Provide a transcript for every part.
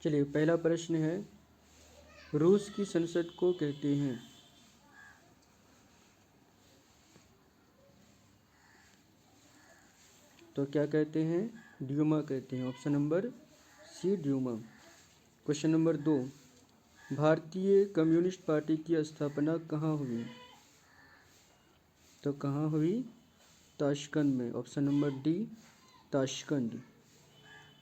चलिए, पहला प्रश्न है, रूस की संसद को कहते हैं? तो क्या कहते हैं? ड्यूमा कहते हैं। Option number C, Duma. Question number 2, भारतीय कम्युनिस्ट पार्टी की स्थापना कहाँ हुई? तो कहाँ हुई? ताशकंद में। Option number D, Tashkent.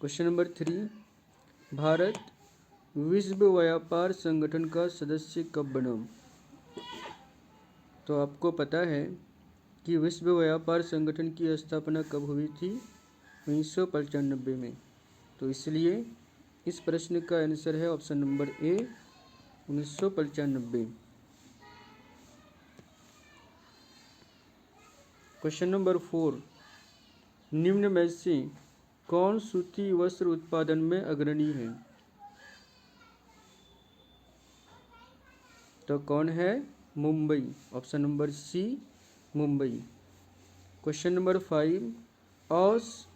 Question number 3, Bharat विश्व व्यापार संगठन का सदस्य कब बना? तो आपको पता है कि विश्व व्यापार संगठन की स्थापना कब हुई थी? 1995 में। तो इसलिए इस प्रश्न का आंसर है option number A, 1995। Question number 4, निम्न में से कौन सूती वस्त्र उत्पादन में अग्रणी है? तो कौन है? Mumbai. Option number C, Mumbai. Question number 5, औस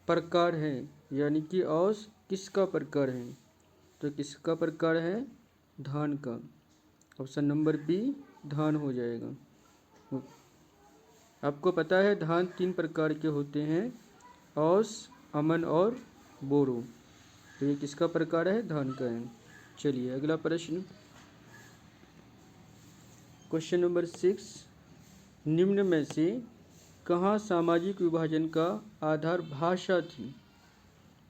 प्रकार है, यानी कि औस किसका प्रकार है? तो किसका प्रकार है? धान का। ऑप्शन नंबर बी, धान हो जाएगा। आपको पता है धान 3 प्रकार के होते हैं, औस, अमन और बोरो। तो ये किसका प्रकार है? धान का है। चलिए अगला प्रश्न, क्वेश्चन नंबर 6, निम्न में से कहाँ सामाजिक विभाजन का आधार भाषा थी?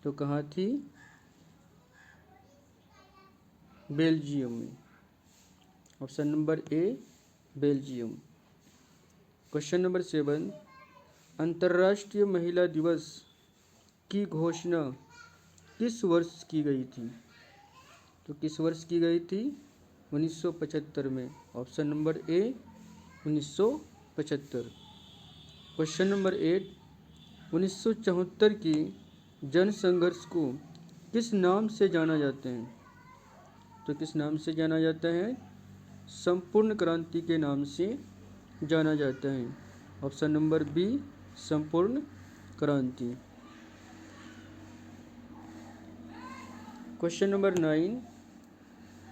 तो कहाँ थी? बेल्जियम में। Option number A, Belgium. Question number 7, अंतर्राष्ट्रीय महिला दिवस की घोषणा किस वर्ष की गई थी? तो किस वर्ष की गई थी? 1975 में। Option number A, 1975। Question number 8, 1974 की जनसंघर्ष को किस नाम से जाना जाते हैं? तो किस नाम से जाना जाता है? संपूर्ण क्रांति के नाम से जाना जाता है। ऑप्शन नंबर बी, संपूर्ण क्रांति। क्वेश्चन नंबर 9,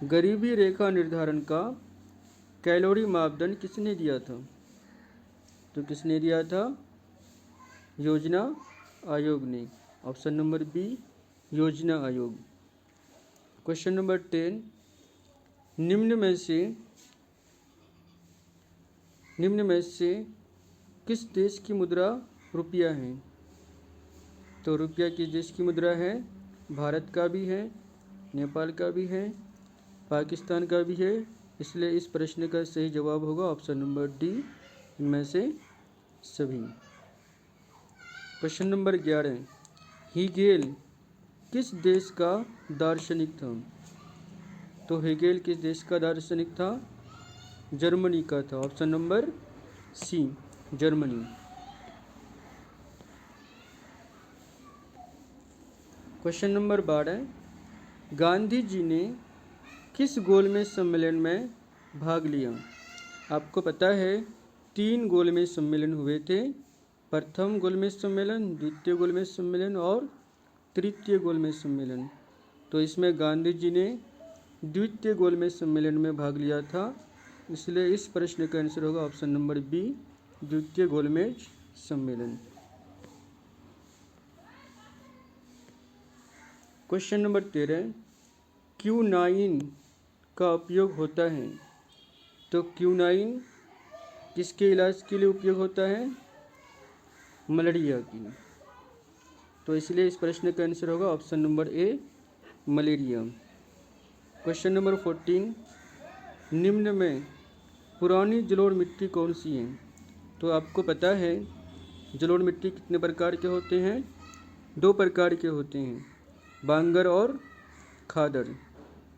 गरीबी रेखा निर्धारण का कैलोरी मापदंड किसने दिया था? तो किसने दिया था? योजना आयोग ने। ऑप्शन नंबर बी, योजना आयोग। क्वेश्चन नंबर 10, निम्न में से किस देश की मुद्रा रुपया है? तो रुपया किस देश की मुद्रा है? भारत का भी है, नेपाल का भी है, पाकिस्तान का भी है। इसलिए इस प्रश्न का सही जवाब होगा ऑप्शन नंबर डी, इनमें से सभी। क्वेश्चन नंबर 11, हीगेल किस देश का दार्शनिक था? तो हीगेल किस देश का दार्शनिक था? जर्मनी का था। Option number C, Germany. Question number 12, Gandhi ji ने किस गोलमेज सम्मेलन में भाग लिया? आपको पता है 3 गोलमेज सम्मेलन हुए थे, प्रथम गोलमेज सम्मेलन, द्वितीय गोलमेज सम्मेलन और तृतीय गोलमेज सम्मेलन। तो इसमें गांधी जी ने द्वितीय गोलमेज सम्मेलन में भाग लिया था, इसलिए इस प्रश्न का आंसर होगा ऑप्शन नंबर बी, द्वितीय गोलमेज सम्मेलन। क्वेश्चन नंबर 13, क्यूनाइन का उपयोग होता है? तो क्यूनाइन किसके इलाज के लिए उपयोग होता है? मलेरिया की। तो इसलिए इस प्रश्न का आंसर होगा option number A, malaria. Question number 14, निम्न में पुरानी जलोढ़ मिट्टी कौन सी है? तो आपको पता है जलोढ़ मिट्टी कितने प्रकार के होते हैं? 2 प्रकार के होते हैं, बांगर और खादर।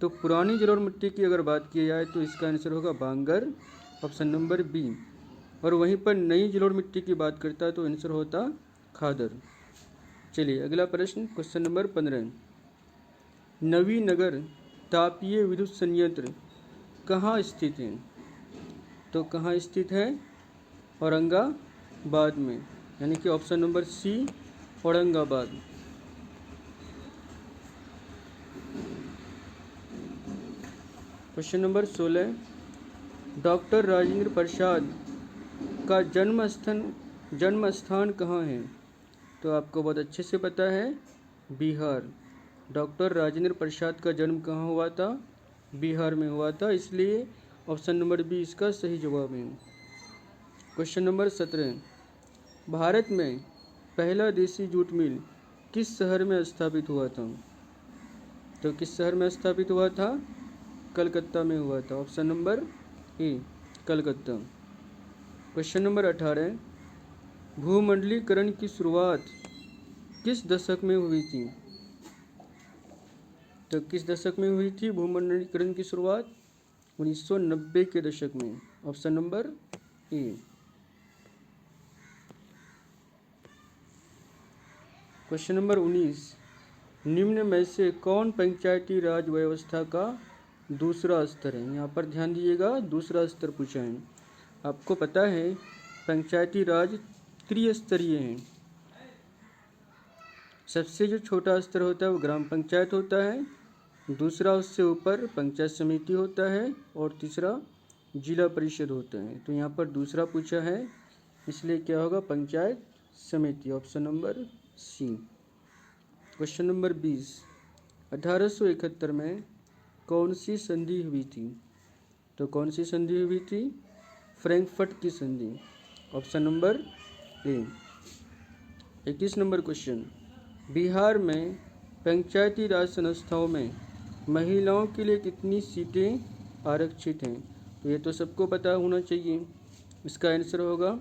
तो पुरानी जलोढ़ मिट्टी की अगर बात की जाए तो इसका आंसर होगा बांगर, ऑप्शन नंबर बी। और वहीं पर नई जलोढ़ मिट्टी की बात करता है तो आंसर होता खादर। चलिए अगला प्रश्न, क्वेश्चन नंबर 15, नवीनगर तापीय विद्युत संयंत्र कहाँ स्थित है? तो कहाँ स्थित है? औरंगाबाद में, यानी कि option number C, Aurangabad. Question number 16, doctor Rajendra Prasad का जन्म स्थान कहाँ है? तो आपको बहुत अच्छे से पता है, बिहार। डॉक्टर राजेंद्र प्रसाद का जन्म कहाँ हुआ था? बिहार में हुआ था, इसलिए ऑप्शन नंबर बी इसका सही जवाब है। क्वेश्चन नंबर 17, भारत में पहला देसी जूट मिल किस शहर में स्थापित हुआ था? तो किस शहर में स्थापित हुआ था? कलकत्ता में हुआ था, option number A Calcutta. Question number 18, भूमंडलीकरण की शुरुआत किस दशक में हुई थी? तो किस दशक में हुई थी भूमंडलीकरण की शुरुआत? 1990 के दशक में, option number A. Question number 19, निम्न में से कौन पंचायती राज व्यवस्था का दूसरा स्तर है? यहाँ पर ध्यान दीजिएगा, दूसरा स्तर पूछा है। आपको पता है पंचायती राज त्रिस्तरीय है। सबसे जो छोटा स्तर होता है वो ग्राम पंचायत होता है, दूसरा उससे ऊपर पंचायत समिति होता है, और तीसरा जिला परिषद होता है। तो यहाँ पर दूसरा पूछा है, इसलिए क्या होगा? Panchayat Samiti, option number C. Question number 20, 1871 में कौन सी संधि हुई थी? तो कौन सी संधि हुई थी? फ्रैंकफर्ट की संधि, option number A. 21 number question, Bihar में पंचायती राज संस्थाओं में महिलाओं के लिए कितनी सीटें आरक्षित हैं? तो ये तो सबको पता होना चाहिए, इसका आंसर होगा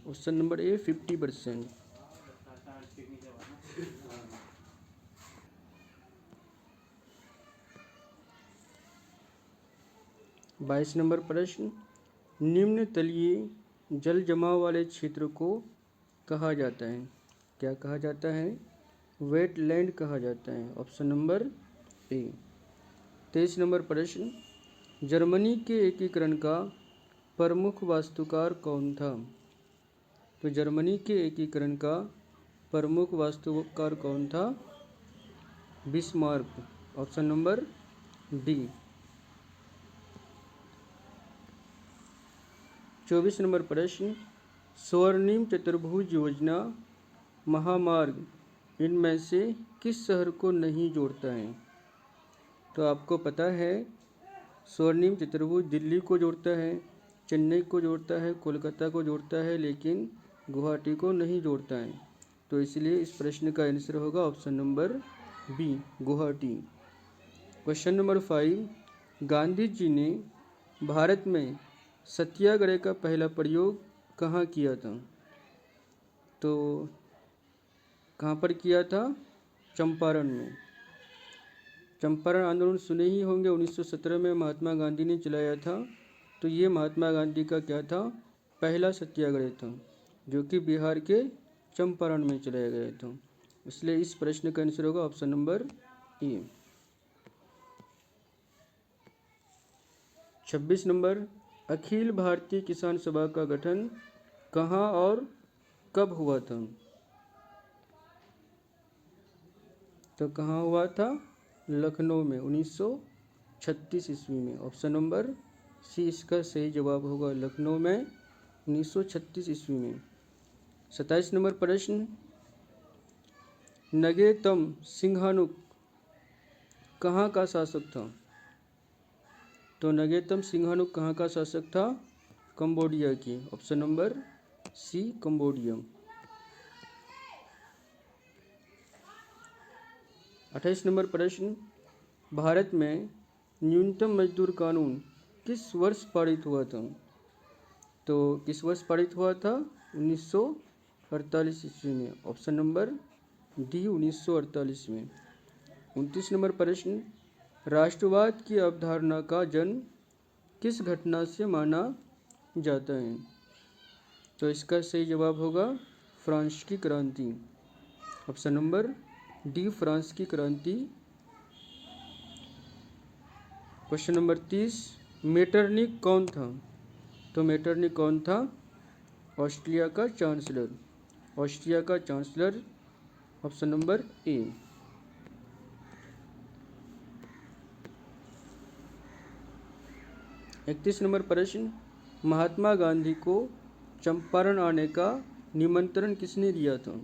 ऑप्शन नंबर ए 50%। 22 नंबर प्रश्न, निम्न तलीय जल जमाव वाले क्षेत्र को कहा जाता है? क्या कहा जाता है? वेटलैंड कहा जाता है, ऑप्शन नंबर ए। 23 नंबर प्रश्न, जर्मनी के एकीकरण का प्रमुख वास्तुकार कौन था? तो जर्मनी के एकीकरण का प्रमुख वास्तुकार कौन था? Bismarck, option number D. 24 number प्रश्न, स्वर्णिम चतुर्भुज योजना महामार्ग इनमें से किस शहर को नहीं जोड़ता है? तो आपको पता है स्वर्णिम चतुर्भुज दिल्ली को जोड़ता है, चेन्नई को जोड़ता है, कोलकाता को जोड़ता है, लेकिन गुवाहाटी को नहीं जोड़ता है। तो इसलिए इस प्रश्न का आंसर होगा option number B, Guwahati. Question number 5, Gandhi ji ने भारत में सत्याग्रह का पहला प्रयोग कहाँ किया था? तो कहाँ पर किया था? चंपारण में। चंपारण आंदोलन सुने ही होंगे, 1917 में महात्मा गांधी ने चलाया था। तो ये महात्मा गांधी का क्या था? पहला सत्याग्रह था, जो कि बिहार के चंपारण में चलाया गया था। इसलिए इस प्रश्न का आंसर होगा option number A. 26 number, Akhil Bharatiya किसान सभा का गठन कहाँ और कब हुआ था? तो कहाँ हुआ था? लखनऊ में, 1936 ईस्वी में, ऑप्शन नंबर सी इसका सही जवाब होगा, लखनऊ में 1936 ईस्वी में। 27 नंबर प्रश्न, नगेतम सिंघानुक कहाँ का शासक था? तो नगेतम सिंघानुक कहाँ का शासक था? कंबोडिया की, option number C Cambodia. 28 number प्रश्न, भारत में न्यूनतम मजदूर कानून किस वर्ष पारित हुआ था? तो किस वर्ष पारित हुआ था? 1948 ईस्वी में, ऑप्शन नंबर डी 1948 में। 29 नंबर प्रश्न, राष्ट्रवाद की अवधारणा का जन्म किस घटना से माना जाता है? तो इसका सही जवाब होगा फ्रांस की क्रांति, ऑप्शन नंबर डी फ्रांस की क्रांति। क्वेश्चन नंबर 30, मेटरनिक कौन था? तो मेटरनिक कौन था? ऑस्ट्रिया का चांसलर, ऑस्ट्रिया का chancellor, option number A. 31 number प्रश्न, महात्मा गांधी को चंपारण आने का निमंत्रण किसने दिया था?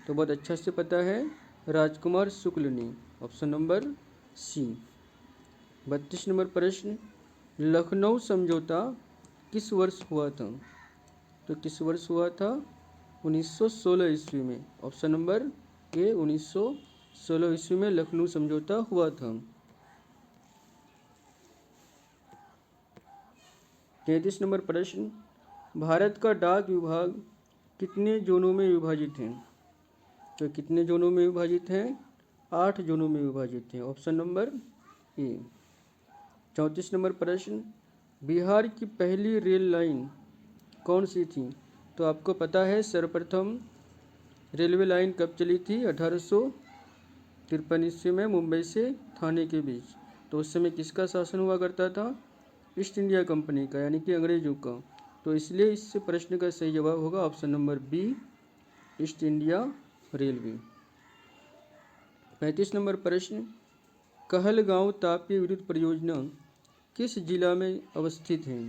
तो बहुत अच्छा से पता है, राजकुमार शुक्ल ने। ऑप्शन नंबर सी। 32 नंबर प्रश्न, लखनऊ समझौता किस वर्ष हुआ था? तो किस वर्ष हुआ था? 1916 ईस्वी में। ऑप्शन नंबर ए 1916 ईस्वी में लखनऊ समझौता हुआ था। 33 नंबर प्रश्न, भारत का डाक विभाग कितने जोनों में विभाजित है? तो कितने जोनों में विभाजित है? 8 जोनों में विभाजित है। Option number A. 34 नंबर प्रश्न, बिहार की पहली रेल लाइन कौन सी थी? तो आपको पता है सर्वप्रथम रेलवे लाइन कब चली थी? 1853 ईस्वी में मुंबई से थाने के बीच। तो उस समय किसका शासन हुआ करता था? ईस्ट इंडिया कंपनी का, यानी कि अंग्रेजों का। तो इसलिए इस प्रश्न का सही जवाब होगा option number B, East India Railway. 35 number प्रश्न, कहलगांव तापीय विद्युत परियोजना किस जिला में अवस्थित है?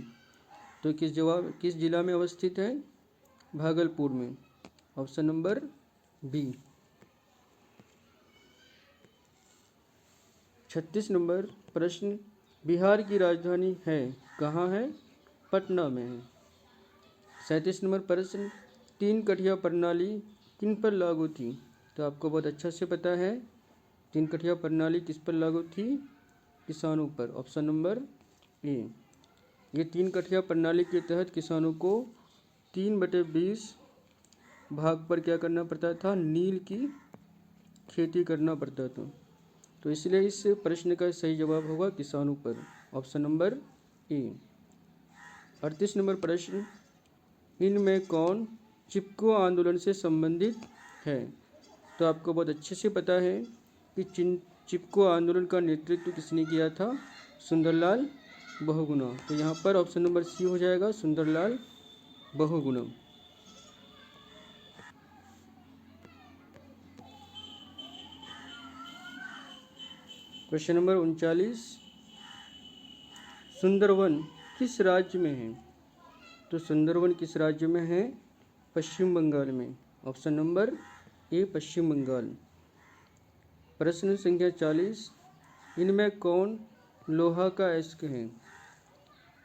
तो किस जिला में अवस्थित है? भागलपुर में। Option number B. 36 नंबर प्रश्न, बिहार की राजधानी है कहाँ है? पटना में है। 37 नंबर प्रश्न, 3 कठिया प्रणाली किन पर लागू थी? तो आपको बहुत अच्छा से पता है 3 कठिया प्रणाली किस पर लागू थी? किसानों पर। Option number A. ये 3 कठिया प्रणाली के तहत किसानों को 3/20 भाग पर क्या करना पड़ता था? नील की खेती करना पड़ता था। तो इसलिए इस प्रश्न का सही जवाब होगा किसानों पर। Option number A. 38 नंबर प्रश्न, इनमें कौन चिपको आंदोलन से संबंधित है? तो आपको बहुत अच्छे से पता है कि चिपको आंदोलन का नेतृत्व किसने किया था? सुंदरलाल बहुगुणा। तो यहाँ पर ऑप्शन नंबर सी हो जाएगा, सुंदरलाल बहुगुणा। क्वेश्चन नंबर 39, सुंदरवन किस राज्य में है? तो सुंदरवन किस राज्य में है? पश्चिम बंगाल में। ऑप्शन नंबर ए, पश्चिम बंगाल। प्रश्न संख्या 40, इनमें कौन लोहा का अयस्क है?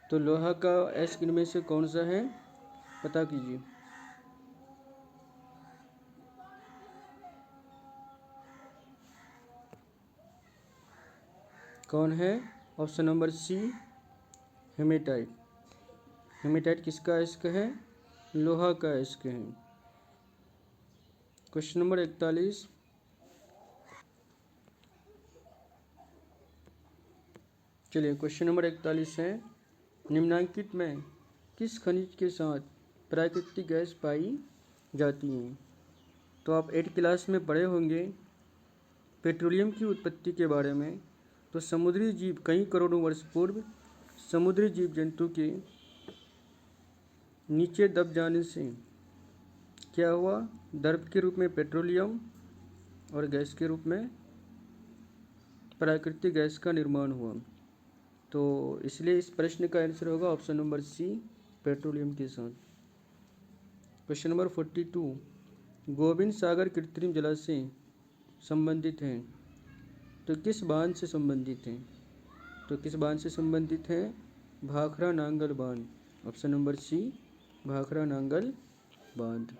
तो लोहा का अयस्क इनमें से कौन सा है? पता कीजिए। कौन है? Option number C, hematite. Hematite किसका अयस्क है? लोहा का अयस्क है। क्वेश्चन नंबर 41, चलिए क्वेश्चन नंबर 41 है, निम्नलिखित में किस खनिज के साथ प्राकृतिक गैस पाई जाती है? तो आप 8th क्लास में पढ़े होंगे पेट्रोलियम की उत्पत्ति के बारे में। तो समुद्री जीव कई करोड़ों वर्ष पूर्व समुद्री जीव जंतु के नीचे दब जाने से क्या हुआ? द्रव के रूप में पेट्रोलियम और गैस के रूप में प्राकृतिक गैस का निर्माण हुआ। तो इसलिए इस प्रश्न का आंसर होगा ऑप्शन नंबर सी, पेट्रोलियम के साथ। क्वेश्चन नंबर 42, गोविंद सागर कृत्रिम जलाशय संबंधित हैं तो किस बांध से संबंधित हैं? तो किस बांध से संबंधित है? भाखड़ा नांगल बांध। Option number C, Bhakra Nangal बांध।